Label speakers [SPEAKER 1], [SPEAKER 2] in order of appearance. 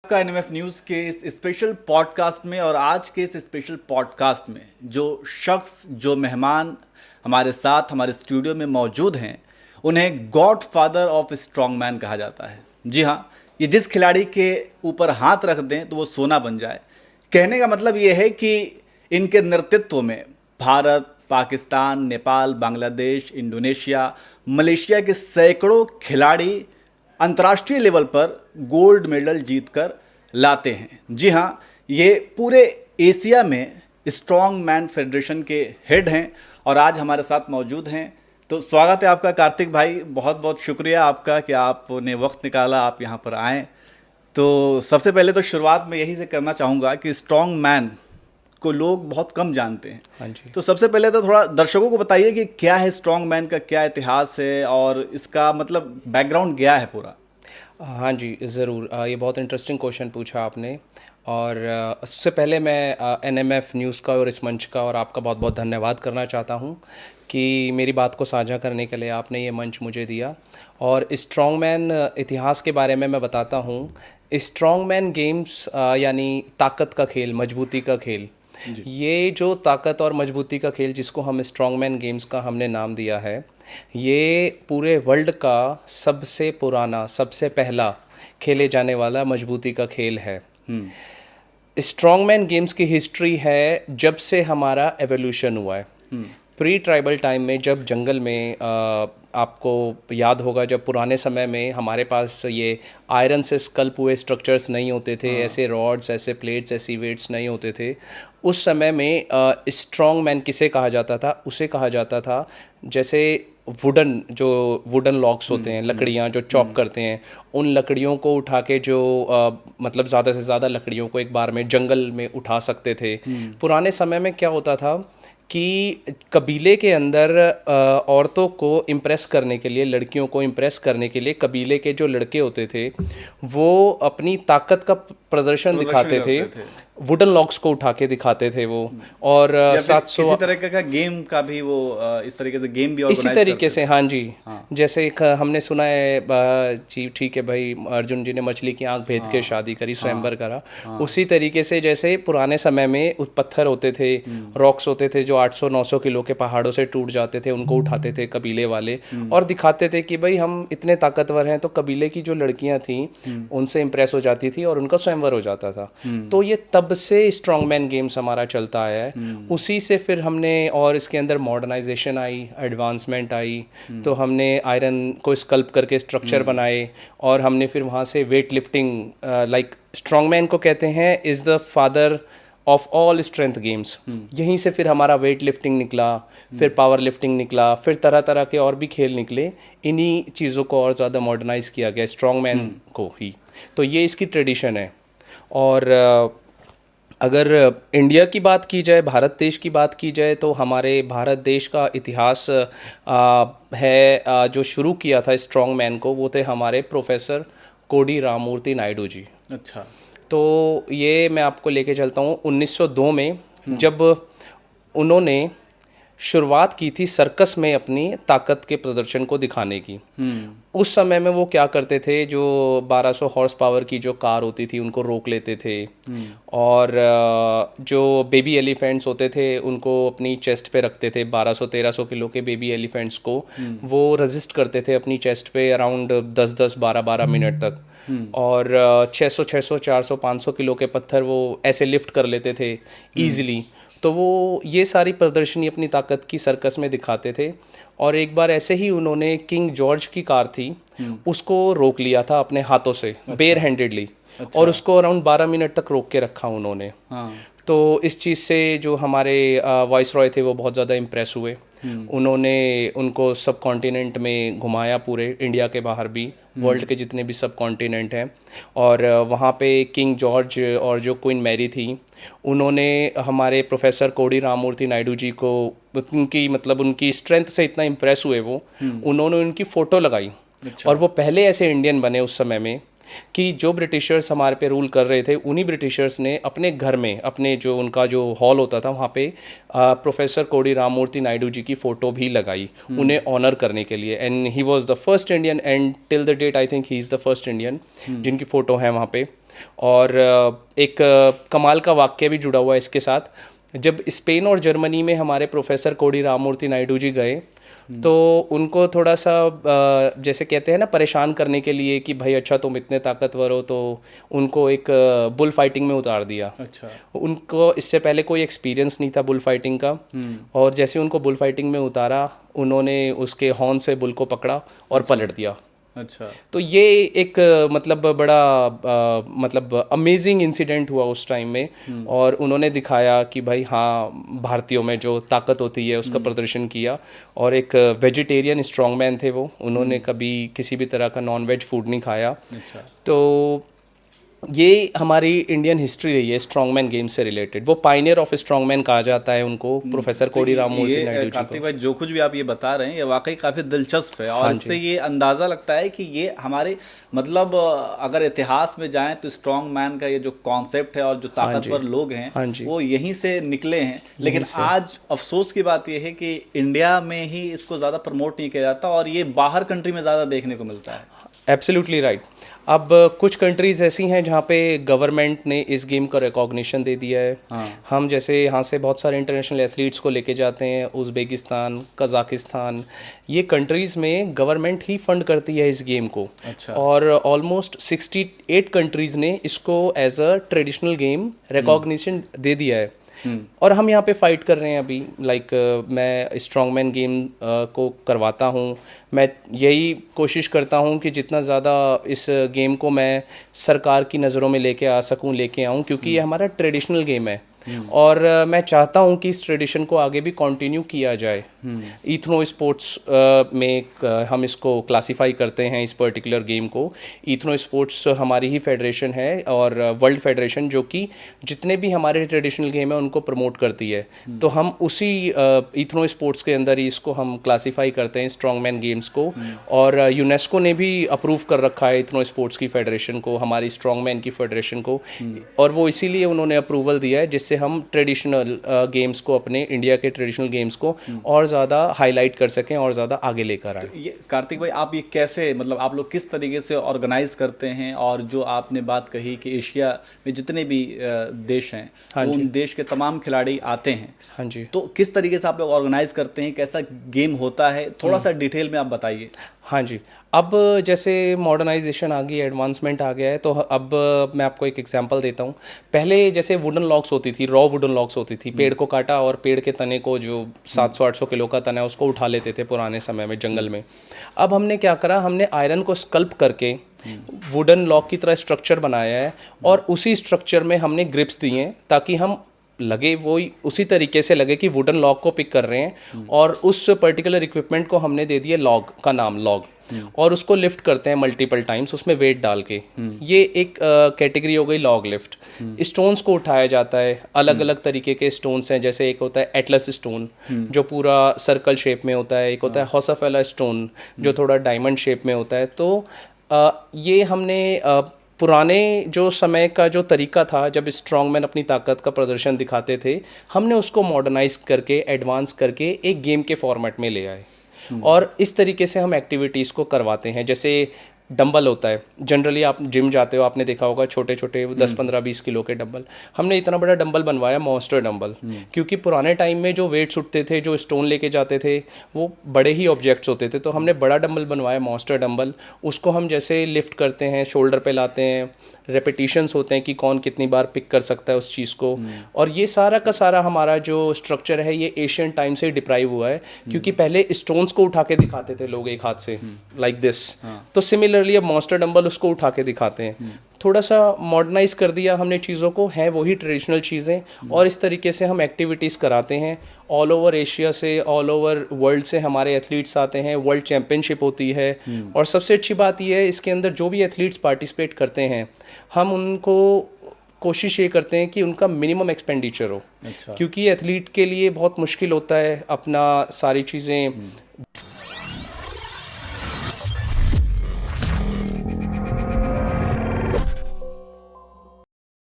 [SPEAKER 1] आपका NMF news के इस स्पेशल पॉडकास्ट में। और आज के इस स्पेशल पॉडकास्ट में जो शख्स, जो मेहमान हमारे साथ हमारे स्टूडियो में मौजूद हैं, उन्हें God father of strong man कहा जाता है। जी हाँ, ये जिस खिलाड़ी के ऊपर हाथ रख दें तो वो सोना बन जाए। कहने का मतलब ये है कि इनके नेतृत्व में भारत, पाकिस्तान, नेपाल, बांग्लादेश, इंडोनेशिया, मलेशिया के सैकड़ों खिलाड़ी अंतर्राष्ट्रीय लेवल पर गोल्ड मेडल जीतकर लाते हैं। जी हाँ, ये पूरे एशिया में स्ट्रॉन्ग मैन फेडरेशन के हेड हैं और आज हमारे साथ मौजूद हैं। तो स्वागत है आपका कार्तिक भाई, बहुत बहुत शुक्रिया आपका कि आपने वक्त निकाला, आप यहाँ पर आएँ। तो सबसे पहले तो शुरुआत में यही से करना चाहूँगा कि स्ट्रॉन्ग मैन को लोग बहुत कम जानते हैं।
[SPEAKER 2] हाँ जी।
[SPEAKER 1] तो सबसे पहले तो थोड़ा दर्शकों को बताइए कि क्या है स्ट्रॉन्ग मैन का, क्या इतिहास है और इसका मतलब बैकग्राउंड क्या है पूरा।
[SPEAKER 2] हाँ जी, ज़रूर। ये बहुत इंटरेस्टिंग क्वेश्चन पूछा आपने। और सबसे पहले मैं एनएमएफ न्यूज़ का और इस मंच का और आपका बहुत बहुत धन्यवाद करना चाहता हूँ कि मेरी बात को साझा करने के लिए आपने ये मंच मुझे दिया। और स्ट्रॉन्ग मैन इतिहास के बारे में मैं बताता हूँ। स्ट्रॉन्ग मैन गेम्स यानी ताकत का खेल, मजबूती का खेल। ये जो ताकत और मजबूती का खेल जिसको हम स्ट्रॉन्ग मैन गेम्स का हमने नाम दिया है, ये पूरे वर्ल्ड का सबसे पुराना, सबसे पहला खेले जाने वाला मजबूती का खेल है। स्ट्रॉन्ग मैन गेम्स की हिस्ट्री है जब से हमारा एवोल्यूशन हुआ है। प्री ट्राइबल टाइम में, जब जंगल में आपको याद होगा, जब पुराने समय में हमारे पास ये आयरन से स्कल्प हुए स्ट्रक्चर्स नहीं होते थे, ऐसे रॉड्स, ऐसे प्लेट्स, ऐसी वेट्स नहीं होते थे। उस समय में स्ट्रॉन्ग मैन किसे कहा जाता था? उसे कहा जाता था जैसे वुडन लॉग्स होते हैं, लकड़ियाँ जो चॉप करते हैं, उन लकड़ियों को उठा के जो मतलब ज़्यादा से ज़्यादा लकड़ियों को एक बार में जंगल में उठा सकते थे। पुराने समय में क्या होता था कि कबीले के अंदर औरतों को इम्प्रेस करने के लिए, लड़कियों को इम्प्रेस करने के लिए, कबीले के जो लड़के होते थे वो अपनी ताकत का प्रदर्शन दिखाते थे। वुडन लॉग्स को उठा के दिखाते थे वो। और 700
[SPEAKER 1] इसी तरह का गेम का भी वो इस तरीके से गेम भी
[SPEAKER 2] इसी तरीके से। हाँ जी।
[SPEAKER 1] हाँ।
[SPEAKER 2] जैसे एक हमने सुना है जी, ठीक है भाई, अर्जुन जी ने मछली की आंख भेद के शादी करी, स्वयंवर करा। उसी तरीके से जैसे पुराने समय में पत्थर होते थे, रॉक्स होते थे जो 800-900 किलो के पहाड़ों से टूट जाते थे, उनको उठाते थे कबीले वाले और दिखाते थे कि भाई हम इतने ताकतवर हैं। तो कबीले की जो लड़कियां थीं उनसे इम्प्रेस हो जाती थी और उनका स्वयंवर हो जाता था। तो ये तब से स्ट्रॉन्ग मैन गेम्स हमारा चलता आया है। उसी से फिर हमने, और इसके अंदर मॉडर्नाइजेशन आई, एडवांसमेंट आई, तो हमने आयरन को स्कल्प करके स्ट्रक्चर बनाए और हमने फिर वहाँ से weight lifting, like strong man को कहते हैं is the father of all strength games. यहीं से फिर हमारा वेट लिफ्टिंग निकला, फिर पावर लिफ्टिंग निकला, फिर तरह तरह के और भी खेल निकले। इन्हीं चीज़ों को और ज़्यादा मॉडर्नाइज किया गया स्ट्रॉन्ग मैन को ही। तो ये इसकी ट्रेडिशन है। और अगर इंडिया की बात की जाए, भारत देश की बात की जाए, तो हमारे भारत देश का इतिहास है जो शुरू किया था स्ट्रॉन्ग मैन को, वो थे हमारे प्रोफेसर कोडी राममूर्ति नायडू जी।
[SPEAKER 1] अच्छा।
[SPEAKER 2] तो ये मैं आपको लेके चलता हूँ 1902 में, जब उन्होंने शुरुआत की थी सर्कस में अपनी ताकत के प्रदर्शन को दिखाने की। उस समय में वो क्या करते थे, जो 1200 हॉर्स पावर की जो कार होती थी उनको रोक लेते थे, और जो बेबी एलिफेंट्स होते थे उनको अपनी चेस्ट पे रखते थे। 1200-1300 किलो के बेबी एलिफेंट्स को वो रेजिस्ट करते थे अपनी चेस्ट पे अराउंड 10-10, 12-12 मिनट तक। और 600, 400, 500 किलो के पत्थर वो ऐसे लिफ्ट कर लेते थे ईजिली। तो वो ये सारी प्रदर्शनी अपनी ताकत की सर्कस में दिखाते थे। और एक बार ऐसे ही उन्होंने किंग जॉर्ज की कार थी, उसको रोक लिया था अपने हाथों से, बेयर हैंडेडली। और उसको अराउंड 12 मिनट तक रोक के रखा उन्होंने। तो इस चीज़ से जो हमारे वाइस रॉय थे वो बहुत ज़्यादा इम्प्रेस हुए। उन्होंने उनको सब कॉन्टिनेंट में घुमाया, पूरे इंडिया के बाहर भी, वर्ल्ड के जितने भी सब कॉन्टिनेंट हैं। और वहाँ पे किंग जॉर्ज और जो क्वीन मैरी थी, उन्होंने हमारे प्रोफेसर कोडी राममूर्ति नायडू जी को, उनकी स्ट्रेंथ से इतना इम्प्रेस हुए वो, उन्होंने उनकी फ़ोटो लगाई। अच्छा। और वो पहले ऐसे इंडियन बने उस समय में कि जो ब्रिटिशर्स हमारे पे रूल कर रहे थे, उन्हीं ब्रिटिशर्स ने अपने घर में, अपने जो उनका जो हॉल होता था वहाँ पे प्रोफेसर कोडी राममूर्ति नायडू जी की फ़ोटो भी लगाई उन्हें ऑनर करने के लिए। And he was the first Indian, and till the date I think he is the first Indian जिनकी फ़ोटो है वहाँ पे। और एक कमाल का वाक्य भी जुड़ा हुआ है इसके साथ। जब स्पेन और जर्मनी में हमारे प्रोफेसर कोडी राममूर्ति नायडू जी गए, तो उनको थोड़ा सा जैसे कहते हैं ना, परेशान करने के लिए कि भाई अच्छा तुम इतने ताकतवर हो, तो उनको एक बुल फाइटिंग में उतार दिया।
[SPEAKER 1] अच्छा।
[SPEAKER 2] उनको इससे पहले कोई एक्सपीरियंस नहीं था बुल फाइटिंग का, और जैसे उनको बुल फाइटिंग में उतारा, उन्होंने उसके हॉर्न से बुल को पकड़ा और पलट दिया।
[SPEAKER 1] अच्छा।
[SPEAKER 2] तो ये एक मतलब बड़ा मतलब अमेजिंग इंसिडेंट हुआ उस टाइम में, और उन्होंने दिखाया कि भाई हाँ, भारतीयों में जो ताकत होती है उसका प्रदर्शन किया। और एक वेजिटेरियन स्ट्रॉन्गमैन थे वो, उन्होंने कभी किसी भी तरह का नॉन वेज फूड नहीं खाया।
[SPEAKER 1] अच्छा।
[SPEAKER 2] तो ये हमारी इंडियन हिस्ट्री रही है स्ट्रॉन्गमैन गेम से रिलेटेड। वो पायनियर ऑफ स्ट्रॉन्गमैन कहा जाता है उनको, प्रोफेसर कोडी राममूर्ति नायडू जी
[SPEAKER 1] कार्तिक
[SPEAKER 2] को।
[SPEAKER 1] भाई, जो कुछ भी आप ये बता रहे हैं ये वाकई काफ़ी दिलचस्प है, और
[SPEAKER 2] हाँ
[SPEAKER 1] इससे ये अंदाज़ा लगता है कि ये हमारे मतलब अगर इतिहास में जाएं तो स्ट्रॉन्ग मैन का ये जो कॉन्सेप्ट है और जो ताकतवर लोग
[SPEAKER 2] हाँ
[SPEAKER 1] हैं
[SPEAKER 2] जी।
[SPEAKER 1] वो यहीं से निकले हैं। लेकिन आज अफसोस की बात ये है कि इंडिया में ही इसको ज़्यादा प्रमोट नहीं किया जाता, और ये बाहर कंट्री में ज़्यादा देखने को मिलता है।
[SPEAKER 2] Absolutely right. अब कुछ कंट्रीज़ ऐसी हैं जहाँ पे गवर्नमेंट ने इस गेम का रिकॉग्निशन दे दिया है।
[SPEAKER 1] हाँ।
[SPEAKER 2] हम जैसे यहाँ से बहुत सारे इंटरनेशनल एथलीट्स को लेके जाते हैं, उज़्बेकिस्तान, कज़ाकिस्तान, ये कंट्रीज़ में गवर्नमेंट ही फंड करती है इस गेम को।
[SPEAKER 1] अच्छा।
[SPEAKER 2] और ऑलमोस्ट 68 कंट्रीज़ ने इसको as a traditional game recognition दे दिया है। और हम यहाँ पे फाइट कर रहे हैं अभी। मैं स्ट्रॉन्गमैन गेम को करवाता हूँ। मैं यही कोशिश करता हूँ कि जितना ज़्यादा इस गेम को मैं सरकार की नज़रों में लेके आ सकूँ, लेके आऊँ, क्योंकि ये हमारा ट्रेडिशनल गेम है। और मैं चाहता हूँ कि इस ट्रेडिशन को आगे भी कंटिन्यू किया जाए। इथनो स्पोर्ट्स में हम इसको क्लासिफाई करते हैं, इस पर्टिकुलर गेम को। इथनो स्पोर्ट्स हमारी ही फेडरेशन है, और वर्ल्ड फेडरेशन जो कि जितने भी हमारे ट्रेडिशनल गेम है उनको प्रमोट करती है। तो हम उसी इथनो स्पोर्ट्स के अंदर ही इसको हम क्लासिफाई करते हैं, स्ट्रॉन्गमैन गेम्स को। और यूनेस्को ने भी अप्रूव कर रखा है इथनो स्पोर्ट्स की फेडरेशन को, हमारी स्ट्रॉन्गमैन की फेडरेशन को। और वो इसीलिए उन्होंने अप्रूवल दिया है जिससे हम ट्रेडिशनल गेम्स को, अपने इंडिया के ट्रेडिशनल गेम्स को और ज़्यादा हाईलाइट कर सकें और ज़्यादा आगे लेकर आए।
[SPEAKER 1] ये कार्तिक भाई, आप ये कैसे, मतलब आप लोग किस तरीके से ऑर्गेनाइज करते हैं? और जो आपने बात कही कि एशिया में जितने भी देश हैं,
[SPEAKER 2] हाँ
[SPEAKER 1] उन देश के तमाम खिलाड़ी आते हैं,
[SPEAKER 2] हाँ जी।
[SPEAKER 1] तो किस तरीके से आप लोग ऑर्गेनाइज करते हैं? कैसा गेम होता है? थोड़ा सा डिटेल में आप बताइए।
[SPEAKER 2] हाँ जी। अब जैसे मॉडर्नाइजेशन आ गई, एडवांसमेंट आ गया है, तो अब मैं आपको एक एग्जांपल देता हूँ। पहले जैसे वुडन लॉग्स होती थी, रॉ वुडन लॉग्स होती थी, पेड़ को काटा और पेड़ के तने को, जो 700-800 किलो का तना है, उसको उठा लेते थे पुराने समय में जंगल में। अब हमने क्या करा, हमने आयरन को स्कल्प करके वुडन लॉग की तरह स्ट्रक्चर बनाया है, और उसी स्ट्रक्चर में हमने ग्रिप्स दिए हैं ताकि हम लगे वो उसी तरीके से लगे कि वुडन लॉग को पिक कर रहे हैं। और उस पर्टिकुलर इक्विपमेंट को हमने दे दिया लॉग का नाम, लॉग, और उसको लिफ्ट करते हैं मल्टीपल टाइम्स उसमें वेट डाल के। ये एक कैटेगरी हो गई लॉग लिफ्ट। स्टोन्स को उठाया जाता है, अलग अलग तरीके के स्टोन्स हैं। जैसे एक होता है एटलस स्टोन जो पूरा सर्कल शेप में होता है, एक होता है हॉसाफेला स्टोन जो थोड़ा डायमंड शेप में होता है। तो ये हमने पुराने जो समय का जो तरीका था, जब स्ट्रॉन्गमैन अपनी ताकत का प्रदर्शन दिखाते थे, हमने उसको मॉडर्नाइज करके, एडवांस करके एक गेम के फॉर्मेट में ले आए। और इस तरीके से हम एक्टिविटीज़ को करवाते हैं। जैसे डंबल होता है, जनरली आप जिम जाते हो, आपने देखा होगा छोटे छोटे 10-15-20 किलो के डंबल। हमने इतना बड़ा डंबल बनवाया, मॉन्स्टर डंबल, क्योंकि पुराने टाइम में जो वेट्स उठते थे, जो स्टोन लेके जाते थे, वो बड़े ही ऑब्जेक्ट्स होते थे। तो हमने बड़ा डंबल बनवाया, मॉन्स्टर डंबल। उसको हम जैसे लिफ्ट करते हैं, शोल्डर पे लाते हैं, रेपिटेशंस होते हैं कि कौन कितनी बार पिक कर सकता है उस चीज़ को। और ये सारा का सारा हमारा जो स्ट्रक्चर है, ये एशियन टाइम से डिप्राइव हुआ है, क्योंकि पहले स्टोन्स को उठा के दिखाते थे लोग एक हाथ से, लाइक दिस। तो सिमिलरली अब मॉन्स्टर डंबल उसको उठा के दिखाते हैं। थोड़ा सा मॉडर्नाइज कर दिया हमने चीज़ों को, हैं वही ट्रेडिशनल चीज़ें, और इस तरीके से हम एक्टिविटीज़ कराते हैं। ऑल ओवर एशिया से, ऑल ओवर वर्ल्ड से हमारे एथलीट्स आते हैं, वर्ल्ड चैम्पियनशिप होती है। और सबसे अच्छी बात यह है, इसके अंदर जो भी एथलीट्स पार्टिसिपेट करते हैं, हम उनको कोशिश ये करते हैं कि उनका मिनिमम एक्सपेंडिचर हो।
[SPEAKER 1] अच्छा।
[SPEAKER 2] क्योंकि एथलीट के लिए बहुत मुश्किल होता है अपना सारी चीज़ें